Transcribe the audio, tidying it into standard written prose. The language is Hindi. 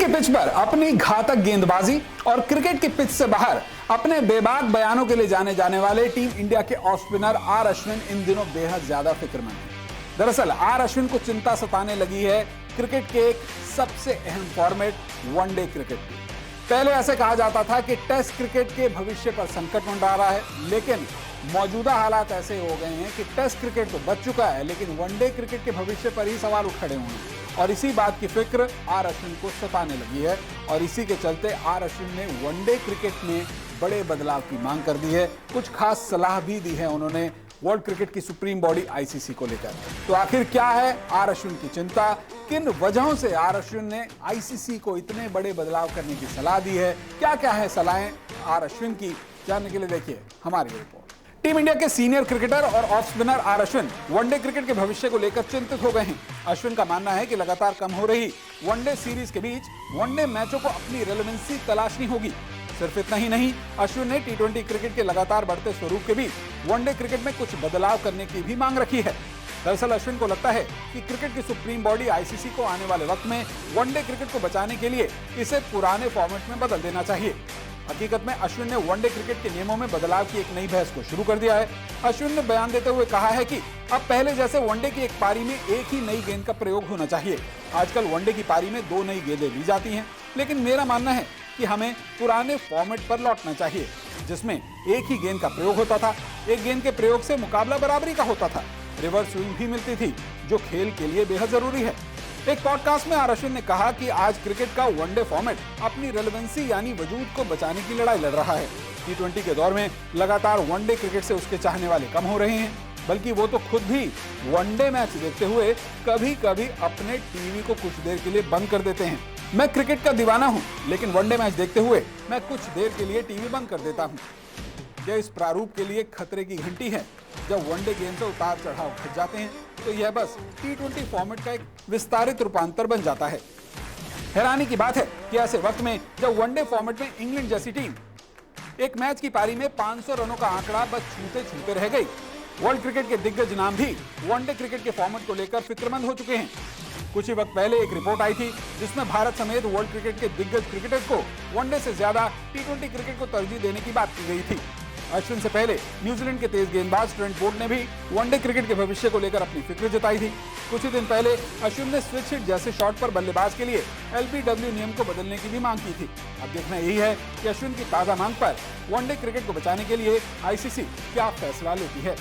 पिच पर अपनी घातक गेंदबाजी और क्रिकेट की पिच से बाहर अपने बेबाक बयानों के लिए जाने जाने वाले टीम इंडिया के ऑफ स्पिनर आर अश्विन इन दिनों बेहद ज्यादा फिक्रमंद हैं। दरअसल आर अश्विन को चिंता सताने लगी है क्रिकेट के एक सबसे अहम फॉर्मेट वनडे क्रिकेट की। पहले ऐसे कहा जाता था कि टेस्ट क्रिकेट के भविष्य पर संकट मंडरा रहा है, लेकिन मौजूदा हालात ऐसे हो गए हैं कि टेस्ट क्रिकेट तो बच चुका है, लेकिन वनडे क्रिकेट के भविष्य पर ही सवाल उठ खड़े हुए हैं और इसी बात की फिक्र आर अश्विन को सताने लगी है और इसी के चलते आर अश्विन ने वनडे क्रिकेट में बड़े बदलाव की मांग कर दी है। कुछ खास सलाह भी दी है उन्होंने वर्ल्ड क्रिकेट की सुप्रीम बॉडी आईसीसी को लेकर। तो आखिर क्या है आर अश्विन की चिंता, किन वजहों से आर अश्विन ने आईसीसी को इतने बड़े बदलाव करने की सलाह दी है, क्या क्या है सलाहें आर अश्विन की, जानने के लिए देखिए हमारी रिपोर्ट। टीम इंडिया के सीनियर क्रिकेटर और off spinner R Ashwin one day cricket के भविष्य को लेकर चिंतित हो गए हैं। अश्विन का मानना है कि लगातार कम हो रही वनडे सीरीज के बीच वनडे मैचों को अपनी रेलेवेंसी तलाशनी होगी। सिर्फ इतना ही नहीं, अश्विन ने टी20 क्रिकेट के लगातार बढ़ते स्वरूप के बीच वनडे क्रिकेट में कुछ बदलाव करने की भी मांग रखी है। दरअसल अश्विन को लगता है कि क्रिकेट की सुप्रीम बॉडी आईसीसी को आने वाले वक्त में वनडे क्रिकेट को बचाने के लिए इसे पुराने फॉर्मेट में बदल देना चाहिए। हकीकत में अश्विन ने वनडे क्रिकेट के नियमों में बदलाव की एक नई बहस को शुरू कर दिया है। अश्विन ने बयान देते हुए कहा है कि अब पहले जैसे वनडे की एक पारी में एक ही नई गेंद का प्रयोग होना चाहिए। आजकल वनडे की पारी में 2 नई गेंदें ली जाती हैं, लेकिन मेरा मानना है कि हमें पुराने फॉर्मेट पर लौटना चाहिए जिसमें एक ही गेंद का प्रयोग होता था। एक गेंद के प्रयोग से मुकाबला बराबरी का होता था, रिवर्स स्विंग भी मिलती थी, जो खेल के लिए बेहद जरूरी है। एक पॉडकास्ट में आर अश्विन ने कहा कि आज क्रिकेट का वनडे फॉर्मेट अपनी रेलेवेंसी यानी वजूद को बचाने की लड़ाई लड़ रहा है। टी20 के दौर में लगातार वनडे क्रिकेट से उसके चाहने वाले कम हो रहे हैं, बल्कि वो तो खुद भी वनडे मैच देखते हुए कभी कभी अपने टीवी को कुछ देर के लिए बंद कर देते हैं। मैं क्रिकेट का दीवाना हूं, लेकिन वनडे मैच देखते हुए मैं कुछ देर के लिए टीवी बंद कर देता हूं। यह इस प्रारूप के लिए खतरे की घंटी है। जब वनडे गेम से उतार चढ़ाव घट जाते हैं तो यह बस टी20 फॉर्मेट का एक विस्तारित रूपांतर बन जाता है। हैरानी की बात है कि ऐसे वक्त में जब वनडे फॉर्मेट में इंग्लैंड जैसी टीम एक मैच की पारी में 500 रनों का आंकड़ा बस छूते छूते रह गई। वर्ल्ड क्रिकेट के दिग्गज नाम भी वनडे क्रिकेट के फॉर्मेट को लेकर फिक्रमंद हो चुके हैं। कुछ ही वक्त पहले एक रिपोर्ट आई थी जिसमें भारत समेत वर्ल्ड क्रिकेट के दिग्गज क्रिकेटर्स को वनडे से ज्यादा टी20 क्रिकेट को तरजीह देने की बात की गई थी। अश्विन से पहले न्यूजीलैंड के तेज गेंदबाज ट्रेंट बोल्ट ने भी वनडे क्रिकेट के भविष्य को लेकर अपनी फिक्र जताई थी। कुछ ही दिन पहले अश्विन ने स्विच हिट जैसे शॉट पर बल्लेबाज के लिए एलबीडब्ल्यू नियम को बदलने की भी मांग की थी। अब देखना यही है कि अश्विन की ताजा मांग पर वनडे क्रिकेट को बचाने के लिए आईसीसी क्या फैसला लेती है।